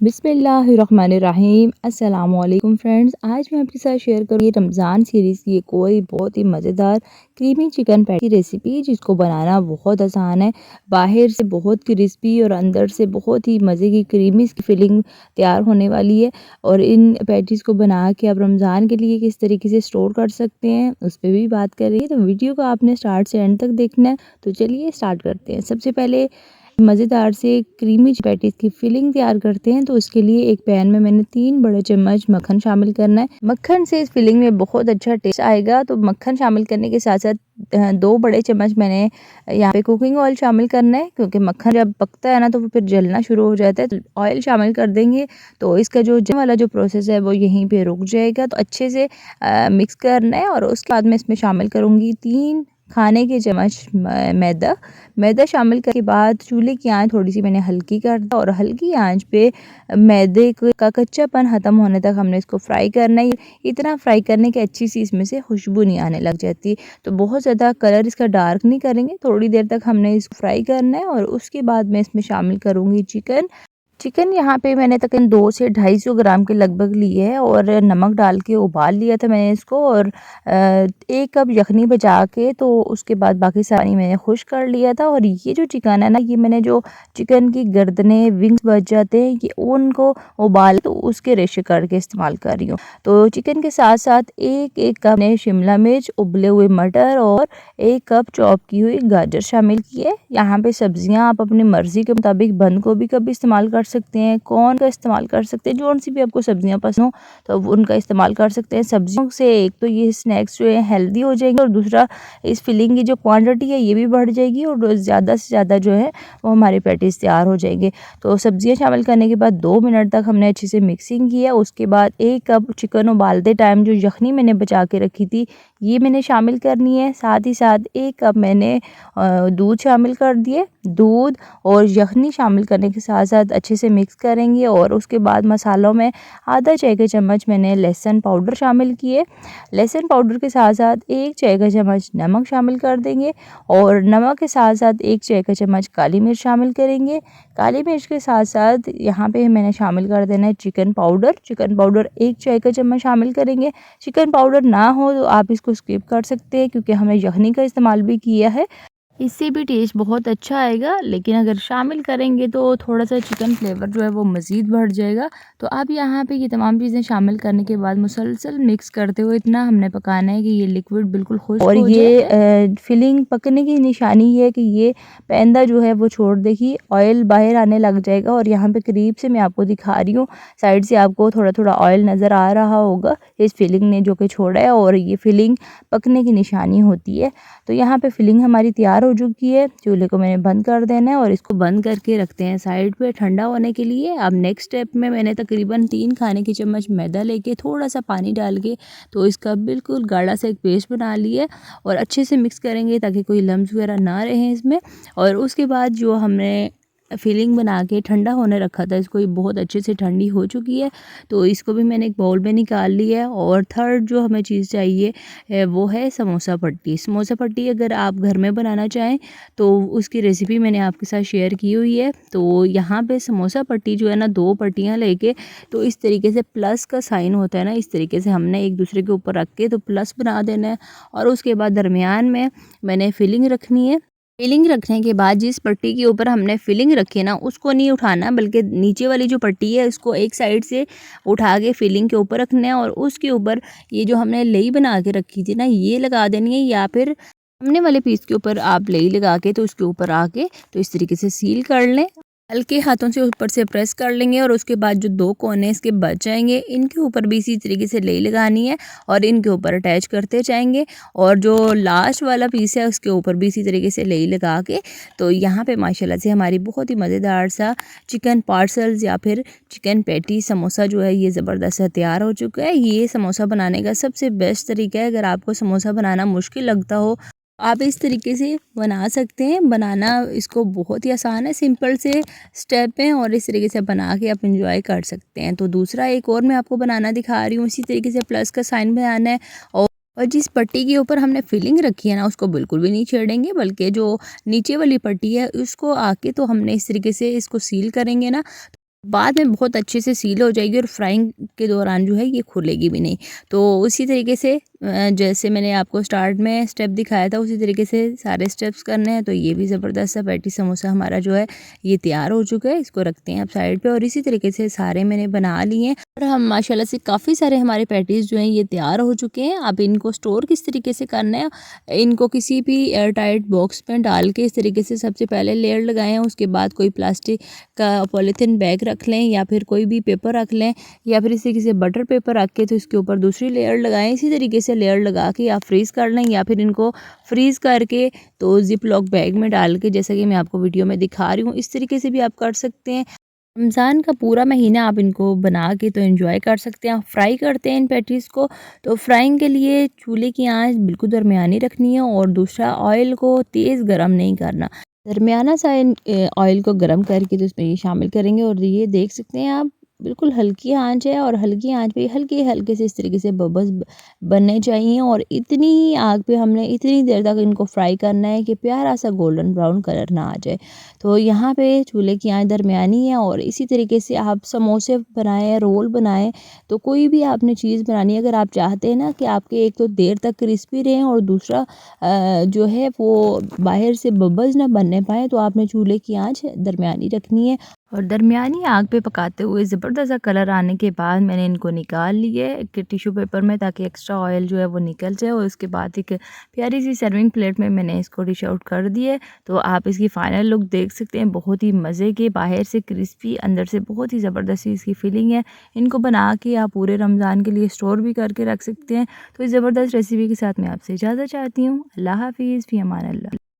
बिस्मिल्लाहिर्रहमानिर्रहीम अस्सलाम वालेकुम फ्रेंड्स। आज मैं आपके साथ शेयर करूँगी रमज़ान सीरीज़ की कोई बहुत ही मज़ेदार क्रीमी चिकन पैटी रेसिपी जिसको बनाना बहुत आसान है। बाहर से बहुत क्रिस्पी और अंदर से बहुत ही मज़े की क्रीमी इसकी फिलिंग तैयार होने वाली है। और इन पैटीज़ को बना के आप रमज़ान के लिए किस तरीके से स्टोर कर सकते हैं उस पर भी बात करेंगे। तो वीडियो को आपने स्टार्ट से एंड तक देखना है। तो चलिए स्टार्ट करते हैं। सबसे पहले मज़ेदार से क्रीमी पैटीज़ की फिलिंग तैयार करते हैं। तो उसके लिए एक पैन में मैंने 3 बड़े चम्मच मक्खन शामिल करना है। मक्खन से इस फिलिंग में बहुत अच्छा टेस्ट आएगा। तो मक्खन शामिल करने के साथ साथ 2 बड़े चम्मच मैंने यहाँ पे कुकिंग ऑयल शामिल करना है, क्योंकि मक्खन जब पकता है ना तो फिर जलना शुरू हो जाता है। तो ऑयल शामिल कर देंगे तो इसका जो जलने वाला जो प्रोसेस है वो यहीं पे रुक जाएगा। तो अच्छे से मिक्स करना है। और उसके बाद मैं इसमें शामिल करूँगी 3 खाने के चम्मच मैदा शामिल करने के बाद चूल्हे की आंच थोड़ी सी मैंने हल्की कर दी और हल्की आंच पे मैदे का कच्चापन ख़त्म होने तक हमने इसको फ्राई करना है। इतना फ्राई करने के अच्छी सी इसमें से खुशबू नहीं आने लग जाती। तो बहुत ज़्यादा कलर इसका डार्क नहीं करेंगे, थोड़ी देर तक हमने इसको फ्राई करना है। और उसके बाद मैं इसमें शामिल करूँगी चिकन यहाँ पे मैंने तकरीबन 2 से 250 ग्राम के लगभग ली है। और नमक डाल के उबाल लिया था मैंने इसको। और 1 कप यखनी बचा के तो उसके बाद बाकी सारी मैंने खुश कर लिया था। और ये जो चिकन है ना, ये मैंने जो चिकन की गर्दनें विंग्स बच जाते हैं, ये उनको उबाल तो उसके रेशे करके इस्तेमाल कर रही हूँ। तो चिकन के साथ साथ एक कप ने शिमला मिर्च, उबले हुए मटर और 1 कप चॉप की हुई गाजर शामिल की है। यहाँ पे सब्जियाँ आप अपनी मर्जी के मुताबिक बंद गोभी का भी इस्तेमाल कर सकते हैं, कॉर्न का इस्तेमाल कर सकते हैं, जो सी भी आपको सब्जियां पसंद हो तो उनका इस्तेमाल कर सकते हैं। सब्जियों से एक तो ये स्नैक्स जो है हेल्दी हो जाएंगे और दूसरा इस फिलिंग की जो क्वांटिटी है ये भी बढ़ जाएगी और ज़्यादा से ज़्यादा जो है वो हमारे पैटीज तैयार हो जाएंगे। तो सब्जियां शामिल करने के बाद 2 मिनट तक हमने अच्छे से मिक्सिंग की है। उसके बाद 1 कप चिकन उबालते टाइम जो यखनी मैंने बचा के रखी थी ये मैंने शामिल करनी है। साथ ही साथ 1 कप मैंने दूध शामिल कर दिए। दूध और यखनी शामिल करने के साथ साथ अच्छे से मिक्स करेंगे। और उसके बाद मसालों में आधा चाय का चम्मच मैंने लहसुन पाउडर शामिल किए। लहसुन पाउडर के साथ साथ 1 चाय का चम्मच नमक शामिल कर देंगे। और नमक के साथ साथ 1 चाय का चम्मच काली मिर्च शामिल करेंगे। काली मिर्च के साथ साथ यहाँ पे मैंने शामिल कर देना है चिकन पाउडर 1 चाय का चम्मच शामिल करेंगे। चिकन पाउडर ना हो तो आप इसको स्किप कर सकते हैं, क्योंकि हमने यखनी का इस्तेमाल भी किया है, इससे भी टेस्ट बहुत अच्छा आएगा। लेकिन अगर शामिल करेंगे तो थोड़ा सा चिकन फ्लेवर जो है वो मज़ीद बढ़ जाएगा। तो अब यहाँ पे ये तमाम चीज़ें शामिल करने के बाद मुसलसल मिक्स करते हुए इतना हमने पकाना है कि ये लिक्विड बिल्कुल खुश्क और ये फिलिंग पकने की निशानी है कि ये पैंदा जो है वो छोड़ देगी, ऑयल बाहर आने लग जाएगा। और यहाँ पे करीब से मैं आपको दिखा रही हूँ, साइड से आपको थोड़ा थोड़ा ऑयल नज़र आ रहा होगा इस फिलिंग ने जो कि छोड़ा है। और ये फिलिंग पकने की निशानी होती है। तो यहाँ पे फिलिंग हमारी तैयार हो चुकी है। चूल्हे को मैंने बंद कर देना है और इसको बंद करके रखते हैं साइड पे ठंडा होने के लिए। अब नेक्स्ट स्टेप में मैंने तकरीबन 3 खाने के चम्मच मैदा लेके थोड़ा सा पानी डाल के तो इसका बिल्कुल गाढ़ा सा एक पेस्ट बना लिया। और अच्छे से मिक्स करेंगे ताकि कोई लम्स वगैरह ना रहे इसमें। और उसके बाद जो हमने फिलिंग बना के ठंडा होने रखा था, इसको ये बहुत अच्छे से ठंडी हो चुकी है। तो इसको भी मैंने एक बाउल में निकाल लिया है। और थर्ड जो हमें चीज़ चाहिए वो है समोसा पट्टी अगर आप घर में बनाना चाहें तो उसकी रेसिपी मैंने आपके साथ शेयर की हुई है। तो यहाँ पे समोसा पट्टी जो है ना, 2 पट्टियाँ लेके तो इस तरीके से प्लस का साइन होता है ना, इस तरीके से हमने एक दूसरे के ऊपर रख के तो प्लस बना देना है। और उसके बाद दरमियान में मैंने फिलिंग रखनी है। फिलिंग रखने के बाद जिस पट्टी के ऊपर हमने फिलिंग रखी है ना उसको नहीं उठाना, बल्कि नीचे वाली जो पट्टी है उसको एक साइड से उठा के फिलिंग के ऊपर रखना है। और उसके ऊपर ये जो हमने लई बना के रखी थी ना ये लगा देनी है, या फिर सामने वाले पीस के ऊपर आप लई लगा के तो उसके ऊपर आके तो इस तरीके से सील कर लें। हल्के हाथों से ऊपर से प्रेस कर लेंगे। और उसके बाद जो 2 कोने इसके बच जाएंगे इनके ऊपर भी इसी तरीके से लई लगानी है और इनके ऊपर अटैच करते जाएंगे। और जो लास्ट वाला पीस है उसके ऊपर भी इसी तरीके से लई लगा के तो यहाँ पे माशाल्लाह से हमारी बहुत ही मज़ेदार सा चिकन पार्सल्स या फिर चिकन पैटी समोसा जो है ये ज़बरदस्त सा तैयार हो चुका है। ये समोसा बनाने का सबसे बेस्ट तरीका है। अगर आपको समोसा बनाना मुश्किल लगता हो आप इस तरीके से बना सकते हैं। बनाना इसको बहुत ही आसान है, सिंपल से स्टेप हैं और इस तरीके से बना के आप इंजॉय कर सकते हैं। तो दूसरा एक और मैं आपको बनाना दिखा रही हूँ, इसी तरीके से प्लस का साइन बनाना है। और जिस पट्टी के ऊपर हमने फिलिंग रखी है ना उसको बिल्कुल भी नहीं छेड़ेंगे, बल्कि जो नीचे वाली पट्टी है उसको आके तो हमने इस तरीके से इसको सील करेंगे ना। बाद में बहुत अच्छे से सील हो जाएगी और फ्राइंग के दौरान जो है ये खुलेगी भी नहीं। तो उसी तरीके से जैसे मैंने आपको स्टार्ट में स्टेप दिखाया था उसी तरीके से सारे स्टेप्स करने हैं। तो ये भी ज़बरदस्त सा पैटी समोसा हमारा जो है ये तैयार हो चुका है। इसको रखते हैं आप साइड पे और इसी तरीके से सारे मैंने बना लिए हैं और हम माशाल्लाह से काफ़ी सारे हमारे पैटीज़ जो हैं ये तैयार हो चुके हैं। अब इनको स्टोर किस तरीके से करना है, इनको किसी भी एयर टाइट बॉक्स में डाल के इस तरीके से सबसे पहले लेयर लगाएं। उसके बाद कोई प्लास्टिक का पॉलीथीन बैग रख लें या फिर कोई भी पेपर रख लें या फिर इस तरीके से बटर पेपर रख के तो इसके ऊपर दूसरी लेयर लगाएं। इसी तरीके से लेयर लगा के आप फ्रीज़ कर लें या फिर इनको फ्रीज़ करके तो जिप लॉक बैग में डाल के जैसा कि मैं आपको वीडियो में दिखा रही हूँ इस तरीके से भी आप कर सकते हैं। रमज़ान का पूरा महीना आप इनको बना के तो एंजॉय कर सकते हैं। फ्राई करते हैं इन पैटीज़ को, तो फ्राइंग के लिए चूल्हे की आंच बिल्कुल दरमियानी रखनी है और दूसरा ऑयल को तेज़ गरम नहीं करना। दरमियाना सा ऑयल को गरम करके तो इसमें ये शामिल करेंगे और ये देख सकते हैं आप बिल्कुल हल्की आंच है और हल्की आंच पे हल्के हल्के से इस तरीके से बबल्स बनने चाहिए और इतनी ही आग पे हमने इतनी देर तक इनको फ्राई करना है कि प्यारा सा गोल्डन ब्राउन कलर ना आ जाए। तो यहाँ पे चूल्हे की आंच दरमियानी है और इसी तरीके से आप समोसे बनाएं, रोल बनाएं, तो कोई भी आपने चीज़ बनानी है अगर आप चाहते हैं ना कि आपके एक तो देर तक क्रिस्पी रहें और दूसरा जो है वो बाहर से बबल्स ना बनने पाए, तो आपने चूल्हे की आंच दरमियानी रखनी है और दरमियानी आग पे पकाते हुए ज़बरदस्त सा कलर आने के बाद मैंने इनको निकाल लिए एक टिश्यू पेपर में ताकि एक्स्ट्रा ऑयल जो है वो निकल जाए और उसके बाद एक प्यारी सी सर्विंग प्लेट में मैंने इसको डिश आउट कर दिए। तो आप इसकी फ़ाइनल लुक देख सकते हैं, बहुत ही मज़े के, बाहर से क्रिस्पी अंदर से बहुत ही ज़बरदस्त इसकी फीलिंग है। इनको बना के आप पूरे रमज़ान के लिए स्टोर भी करके रख सकते हैं। तो इस ज़बरदस्त रेसिपी के साथ मैं आपसे इजाज़त चाहती हूँ। अल्लाह हाफ़िज़, फ़ी अमान अल्लाह।